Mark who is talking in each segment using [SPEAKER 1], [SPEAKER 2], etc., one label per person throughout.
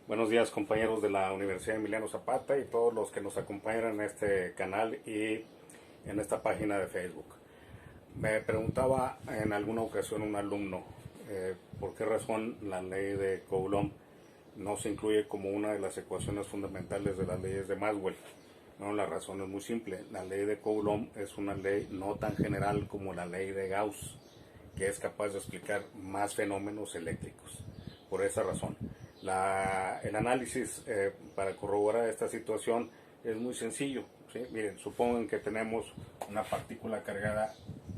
[SPEAKER 1] Buenos días, compañeros de la Universidad Emiliano Zapata y todos los que nos acompañan en este canal y en esta página de Facebook. Me preguntaba en alguna ocasión un alumno por qué razón la ley de Coulomb no se incluye como una de las ecuaciones fundamentales de las leyes de Maxwell. No, la razón es muy simple. La ley de Coulomb es una ley no tan general como la ley de Gauss, que es capaz de explicar más fenómenos eléctricos. Por esa razón, el análisis para corroborar esta situación es muy sencillo. ¿Sí? Miren, supongan que tenemos una partícula cargada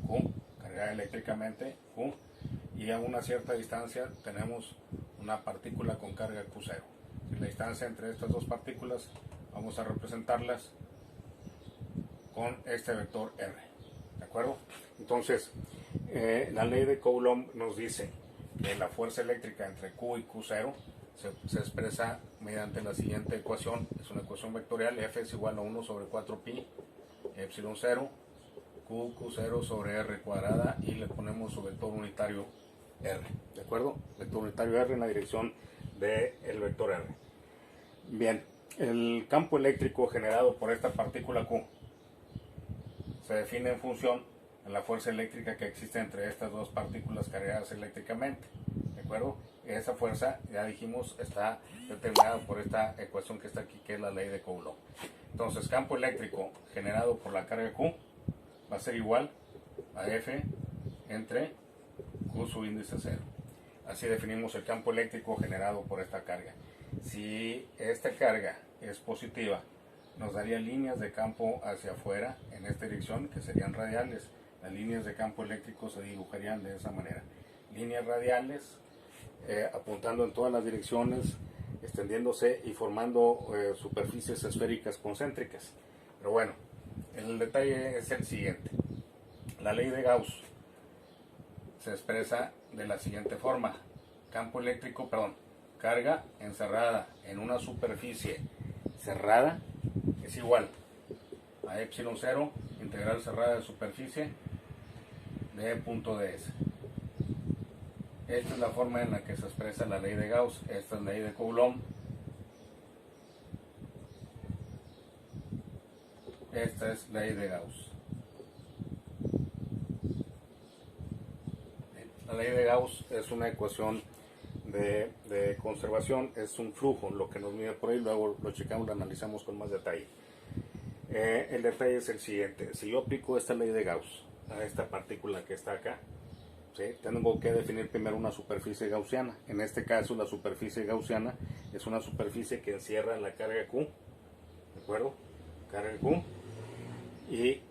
[SPEAKER 1] Q, cargada eléctricamente Q, y a una cierta distancia tenemos una partícula con carga Q0. La distancia entre estas dos partículas vamos a representarlas con este vector R. ¿De acuerdo? Entonces, la ley de Coulomb nos dice que la fuerza eléctrica entre Q y Q0 se expresa mediante la siguiente ecuación. Es una ecuación vectorial. F es igual a 1 sobre 4pi epsilon 0 Q0 sobre R cuadrada, y le ponemos su vector unitario R. ¿De acuerdo? Vector unitario R en la dirección del vector R. Bien, el campo eléctrico generado por esta partícula Q se define en función de la fuerza eléctrica que existe entre estas dos partículas cargadas eléctricamente. ¿De acuerdo? Esa fuerza, ya dijimos, está determinada por esta ecuación que está aquí, que es la ley de Coulomb. Entonces, campo eléctrico generado por la carga Q va a ser igual a F entre Q subíndice 0. Así definimos el campo eléctrico generado por esta carga. Si esta carga es positiva, nos daría líneas de campo hacia afuera en esta dirección, que serían radiales. Las líneas de campo eléctrico se dibujarían de esa manera. Líneas radiales apuntando en todas las direcciones, extendiéndose y formando superficies esféricas concéntricas. Pero bueno, el detalle es el siguiente. La ley de Gauss se expresa de la siguiente forma. Carga encerrada en una superficie cerrada es igual a epsilon 0 integral cerrada de superficie de punto ds. Esta es la forma en la que se expresa la ley de Gauss. Esta es la ley de Coulomb. Esta es la ley de Gauss. La ley de Gauss es una ecuación de conservación, es un flujo, lo que nos mide por ahí, luego lo checamos, lo analizamos con más detalle. El detalle es el siguiente: si yo aplico esta ley de Gauss a esta partícula que está acá, ¿sí? Tengo que definir primero una superficie gaussiana. En este caso, la superficie gaussiana es una superficie que encierra la carga Q, ¿de acuerdo? Carga Q, y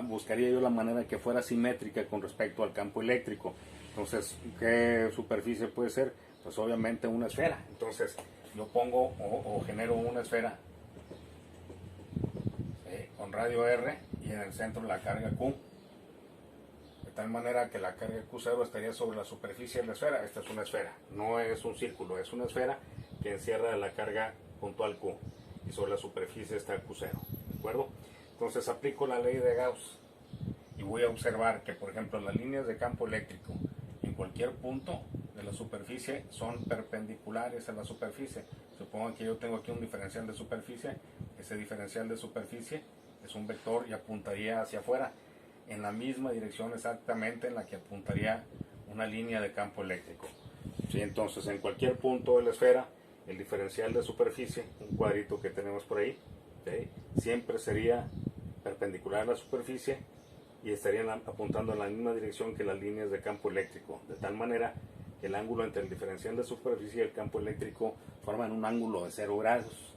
[SPEAKER 1] buscaría yo la manera que fuera simétrica con respecto al campo eléctrico. Entonces, ¿qué superficie puede ser? Pues obviamente una esfera. Entonces, yo pongo o genero una esfera con radio R y en el centro la carga Q, de tal manera que la carga Q0 estaría sobre la superficie de la esfera. Esta es una esfera, no es un círculo, es una esfera que encierra la carga puntual Q, y sobre la superficie está Q0, ¿de acuerdo? Entonces aplico la ley de Gauss y voy a observar que, por ejemplo, las líneas de campo eléctrico en cualquier punto de la superficie son perpendiculares a la superficie. Supongo que yo tengo aquí un diferencial de superficie. Ese diferencial de superficie es un vector y apuntaría hacia afuera, en la misma dirección exactamente en la que apuntaría una línea de campo eléctrico. ¿Sí? Entonces, en cualquier punto de la esfera, el diferencial de superficie, un cuadrito que tenemos por ahí, ¿sí? Siempre sería perpendicular a la superficie y estarían apuntando en la misma dirección que las líneas de campo eléctrico, de tal manera que el ángulo entre el diferencial de superficie y el campo eléctrico forman un ángulo de 0 grados.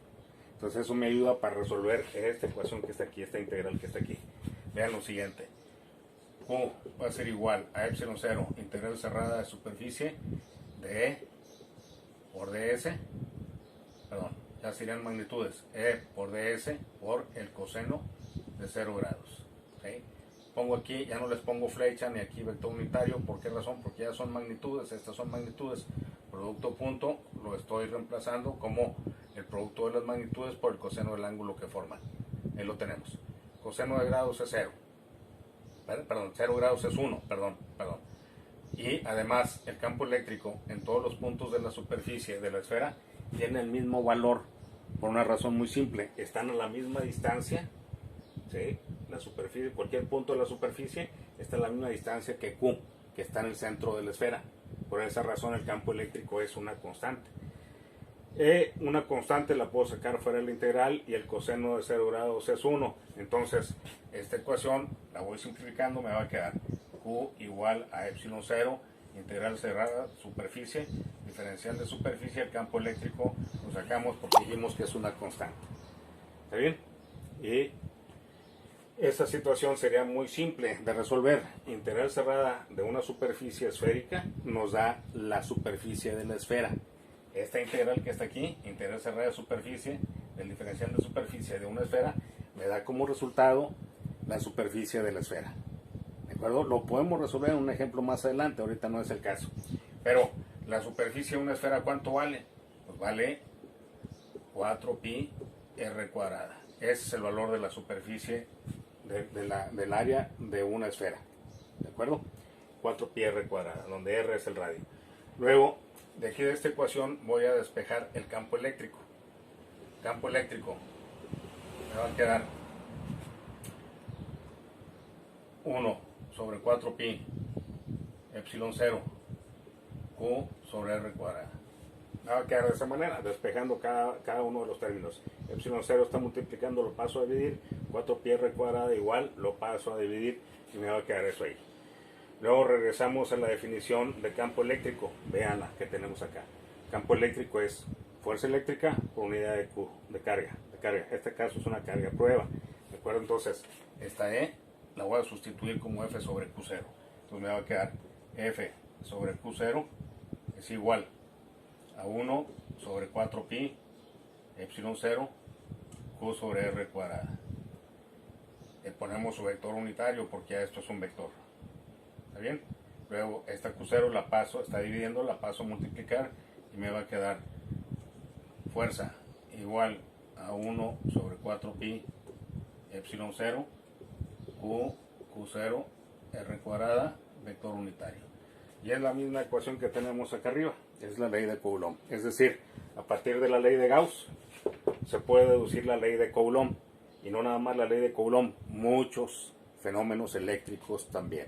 [SPEAKER 1] Entonces eso me ayuda para resolver esta ecuación que está aquí, esta integral que está aquí. Vean lo siguiente: Q va a ser igual a epsilon 0 integral cerrada de superficie de E por ds, ya serían magnitudes, E por ds por el coseno de 0 grados. ¿Sí? Pongo aquí, ya no les pongo flecha ni aquí vector unitario. ¿Por qué razón? Porque ya son magnitudes, estas son magnitudes. Producto punto lo estoy reemplazando como el producto de las magnitudes por el coseno del ángulo que forman. Ahí lo tenemos. Coseno de grados es 0. 0 grados es 1, Y además el campo eléctrico en todos los puntos de la superficie de la esfera tiene el mismo valor por una razón muy simple. Están a la misma distancia, ¿sí? La superficie, cualquier punto de la superficie está a la misma distancia que Q, que está en el centro de la esfera. Por esa razón el campo eléctrico es una constante. Una constante la puedo sacar fuera de la integral y el coseno de 0 grados es 1. Entonces esta ecuación la voy simplificando, me va a quedar Q igual a epsilon 0, integral cerrada, superficie, diferencial de superficie, el campo eléctrico lo sacamos porque dijimos que es una constante. ¿Está bien? Y esta situación sería muy simple de resolver. Integral cerrada de una superficie esférica nos da la superficie de la esfera. Esta integral que está aquí, integral cerrada de superficie, del diferencial de superficie de una esfera, me da como resultado la superficie de la esfera. ¿De acuerdo? Lo podemos resolver en un ejemplo más adelante, ahorita no es el caso. Pero la superficie de una esfera, ¿cuánto vale? Pues vale 4pi r cuadrada. Ese es el valor de la superficie del área de una esfera. ¿De acuerdo? 4pi r cuadrada, donde r es el radio. Luego, de aquí de esta ecuación voy a despejar el campo eléctrico. Campo eléctrico me va a quedar 1 sobre 4pi epsilon 0 Q sobre r cuadrada. Me va a quedar de esa manera, despejando cada uno de los términos. Epsilon 0 está multiplicando, lo paso a dividir. 4pi r cuadrada igual, lo paso a dividir y me va a quedar eso ahí. Luego regresamos a la definición de campo eléctrico. Vean que tenemos acá. Campo eléctrico es fuerza eléctrica por unidad de Q, de carga. En este caso es una carga prueba. ¿De acuerdo? Entonces, esta E la voy a sustituir como F sobre Q0. Entonces me va a quedar F sobre Q0 es igual a 1 sobre 4pi epsilon 0 Q sobre R cuadrada. Le ponemos su vector unitario porque esto es un vector. ¿Está bien? Luego esta Q0 la paso, está dividiendo, la paso a multiplicar y me va a quedar fuerza igual a 1 sobre 4pi epsilon 0 Q0 R cuadrada vector unitario. Y es la misma ecuación que tenemos acá arriba, es la ley de Coulomb. Es decir, a partir de la ley de Gauss se puede deducir la ley de Coulomb. Y no nada más la ley de Coulomb, muchos fenómenos eléctricos también.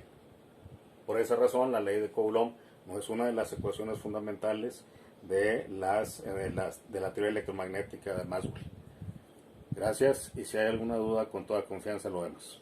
[SPEAKER 1] Por esa razón, la ley de Coulomb no es una de las ecuaciones fundamentales de la teoría electromagnética de Maxwell. Gracias, y si hay alguna duda, con toda confianza lo vemos.